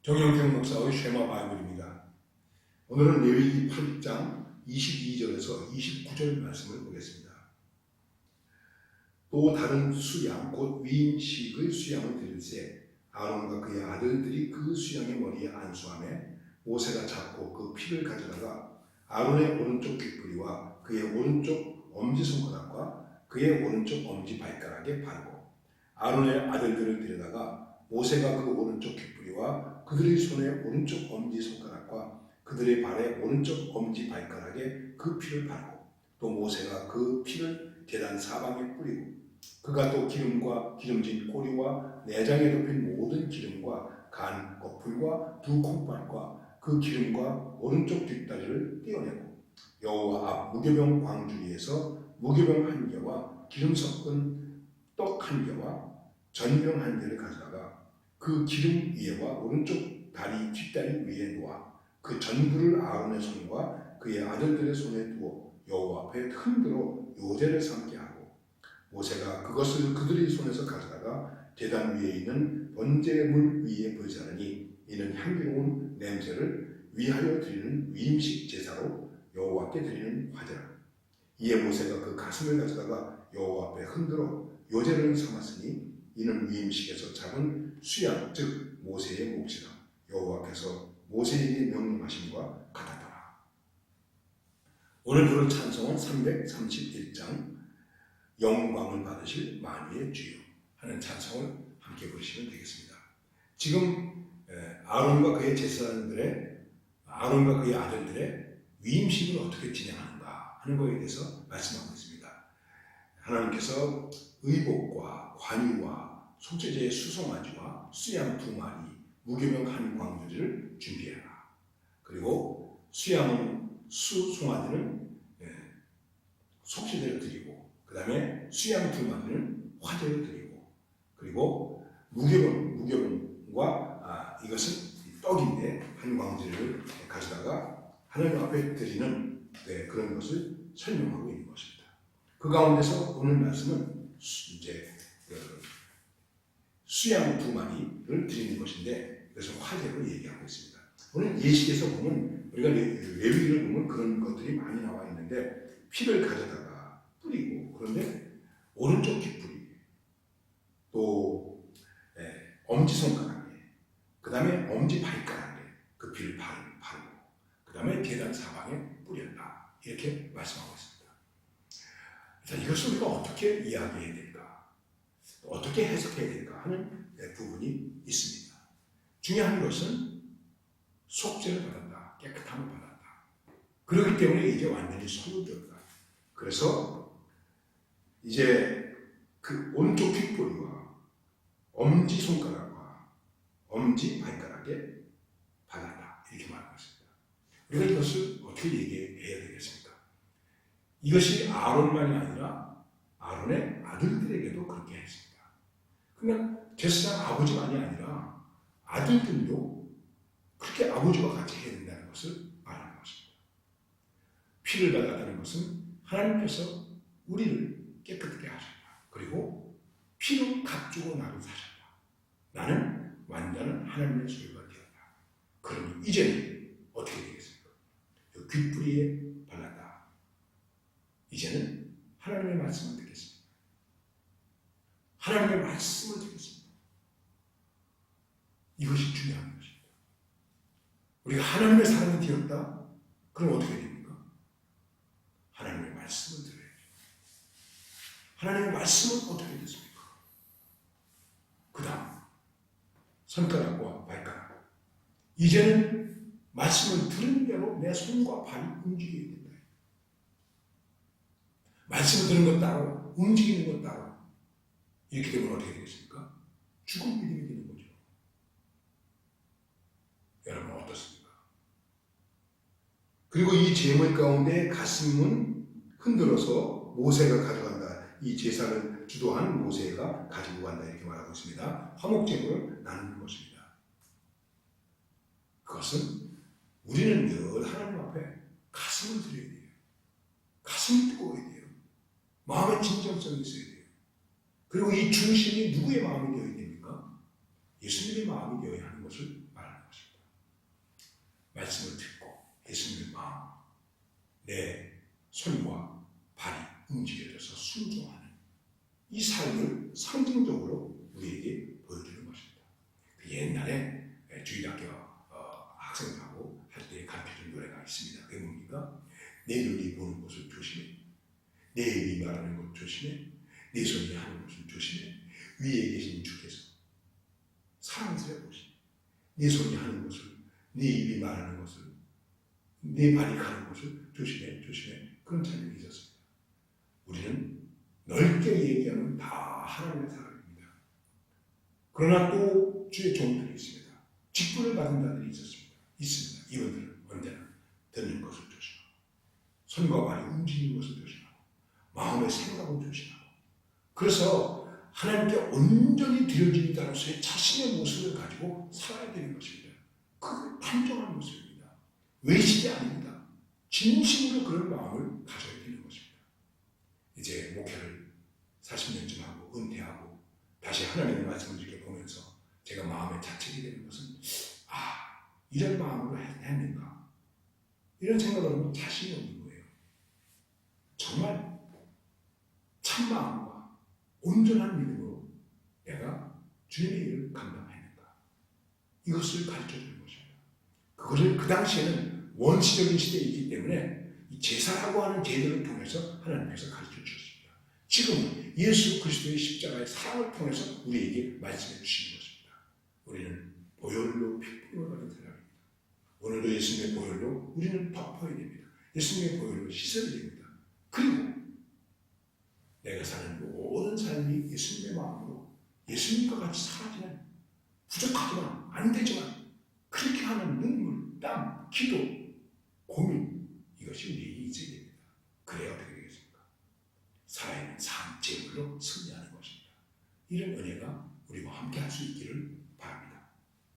정영택 목사의 쉐마 바이블입니다. 오늘은 레위기 8장 22절에서 29절 말씀을 보겠습니다. 또 다른 수양 곧 위임식의 수양을 드릴세 아론과 그의 아들들이 그 수양의 머리에 안수하매 모세가 잡고 그 피를 가져다가 아론의 오른쪽 귓뿌리와 그의 오른쪽 엄지손가락과 그의 오른쪽 엄지발가락에 바르고 아론의 아들들을 데려다가 모세가 그 오른쪽 귓뿌리와 그들의 손의 오른쪽 엄지손가락과 그들의 발의 오른쪽 엄지발가락에 그 피를 바르고 또 모세가 그 피를 제단 사방에 뿌리고 그가 또 기름과 기름진 꼬리와 내장에 덮인 모든 기름과 간 거풀과 두 콩발과 그 기름과 오른쪽 뒷다리를 떼어내고 여호와 앞 무교병 광주리에서 무교병 한 개와 기름 섞은 떡 한 개와 전병 한 개를 가져다가 그 기름 위에와 오른쪽 다리 뒷다리 위에 놓아 그 전부를 아론의 손과 그의 아들들의 손에 두어 여호와 앞에 흔들어 요제를 삼게 하고 모세가 그것을 그들의 손에서 가져다가 제단 위에 있는 번제물 위에 불사르니 이는 향기로운 냄새를 위하여 드리는 위임식 제사로 여호와께 드리는 화제라. 이에 모세가 그 가슴을 가져다가 여호와 앞에 흔들어 요제를 삼았으니 이는 위임식에서 잡은 수양 즉 모세의 몫이라. 여호와께서 모세에게 명령하심과 같았더라. 오늘 부를 찬송은 331장 영광을 받으실 만유의 주여 하는 찬송을 함께 부르시면 되겠습니다. 지금 아론과 그의 제사장들의 아론과 그의 아들들의 위임식을 어떻게 진행하는가 하는 것에 대해서 말씀하고 있습니다. 하나님께서 의복과 관유와 속죄제의 수송아지와 수양 2마리 무교병 한 광주리를 준비해라. 그리고 수송아지는 속죄제를 드리고 그 다음에 수양 2마리는 화제를 드리고 그리고 무교병과 이것은 떡인데 한 광주리를 가져다가 하나님 앞에 드리는 그런 것을 설명하고 있는 것입니다. 그 가운데서 오늘 말씀은 이제 수양 2마리를 드리는 것인데 그래서 화제로 얘기하고 있습니다. 오늘 예식에서 보면 우리가 레위기를 보면 그런 것들이 많이 나와 있는데 피를 가져다가 뿌리고 그런데 오른쪽 뒷뿌리 또 엄지손가락에 그 다음에 엄지발가락에 그 피를 바르고 그 다음에 제단 사방에 뿌렸다 이렇게 말씀하고 있습니다. 자, 이것을 우리가 어떻게 이야기해야 될까 어떻게 해석해야 될까 하는 부분이 있습니다. 중요한 것은 속죄를 받았다. 깨끗함을 받았다. 그렇기 때문에 이제 완전히 소유되었다. 그래서 이제 그 오른쪽 귓뿌리와 엄지손가락과 엄지발가락에 받았다. 이렇게 말하고 있습니다. 우리가 이것을 어떻게 얘기해야 되겠습니까? 이것이 아론만이 아니라 아론의 아들들에게도 그렇게 했습니다. 그러니까 제사장 아버지만이 아니라 아들들도 그렇게 아버지와 같이 해야 된다는 것을 말하는 것입니다. 피를 발랐다는 것은 하나님께서 우리를 깨끗하게 하셨다. 그리고 피로 값주고 나를 사셨다. 나는 완전한 하나님의 소유가 되었다. 그러니 이제는 어떻게 되겠습니까? 귓뿌리에 발랐다. 이제는 하나님의 말씀을 듣겠습니다. 하나님의 말씀을 듣겠습니다. 이것이 중요한 것입니다. 우리가 하나님의 사람이 되었다? 그럼 어떻게 됩니까? 하나님의 말씀을 들어야죠. 하나님의 말씀은 어떻게 됐습니까? 그 다음 손가락과 발가락. 이제는 말씀을 들은 대로 내 손과 발이 움직여야 된다. 말씀을 들은 것 따로 움직이는 것 따로 이렇게 되면 어떻게 되겠습니까? 죽은 믿음이 되는 거죠. 여러분 어떻습니까? 그리고 이 제물 가운데 가슴은 흔들어서 모세가 가져간다. 이 제사를 주도한 모세가 가지고 간다 이렇게 말하고 있습니다. 화목제물을 나누는 것입니다. 그것은 우리는 늘 하나님 앞에 가슴을 드려야 돼요. 가슴이 뜨거워야 돼요. 마음의 진정성이 있어야 돼요. 그리고 이 중심이 누구의 마음이 되어야 됩니까? 예수님의 마음이 되어야 하는 것을 말하는 것입니다. 말씀을 듣고 예수님의 마음, 내 손과 발이 움직여져서 순종하는 이 삶을 상징적으로 우리에게 보여주는 것입니다. 그 옛날에 주일학교 학생하고 할 때 가르쳐준 노래가 있습니다. 그게 뭡니까? 내 눈이 보는 것을 조심해, 내 입이 말하는 것 조심해, 내 손이 하는 것을 조심해, 위에 계신 주께서 사랑스러워 보시네. 내 손이 하는 것을, 내 입이 말하는 것을, 내 발이 가는 것을 조심해, 조심해. 그런 찬양이 있었습니다. 우리는 넓게 얘기하면 다 하나님의 사람입니다. 그러나 또 주의 종들이 있습니다. 직분을 받은 자들이 있습니다. 이분들은 언제나 듣는 것을 조심하고, 손과 발이 움직이는 것을 조심하고, 마음의 생각을 조심하고, 그래서 하나님께 온전히 드려진 자로서의 자신의 모습을 가지고 살아야 되는 것입니다. 그게 단정한 모습입니다. 외식이 아닙니다. 진심으로 그런 마음을 가져야 되는 것입니다. 이제 목회를 40년쯤 하고 은퇴하고 다시 하나님의 말씀을 이렇게 보면서 제가 마음에 자책이 되는 것은 이런 마음으로 했는가? 이런 생각을 하면 자신이 없는 거예요. 정말 참마음과 온전한 믿음으로 내가 주님의 일을 감당했는가? 이것을 가르쳐주는 것입니다. 그것을 그 당시에는 원시적인 시대이기 때문에 이 제사라고 하는 제도를 통해서 하나님께서 가르쳐 주셨습니다. 지금은 예수 그리스도의 십자가의 사랑을 통해서 우리에게 말씀해 주시는 것입니다. 우리는 보혈로 핏부림을 받은 사람입니다. 오늘도 예수님의 보혈로 우리는 덮어야 됩니다. 예수님의 보혈로 씻어야 됩니다. 그리고 내가 사는 모든 삶이 예수님의 마음으로 예수님과 같이 살아지는, 부족하지만 안 되지만 그렇게 하는 눈물, 땀, 기도, 고민, 이것이 우리에게 있어야 됩니다. 그래야 어떻게 되겠습니까? 살아있는 삶 제물로 승리하는 것입니다. 이런 은혜가 우리와 함께 할 수 있기를 바랍니다.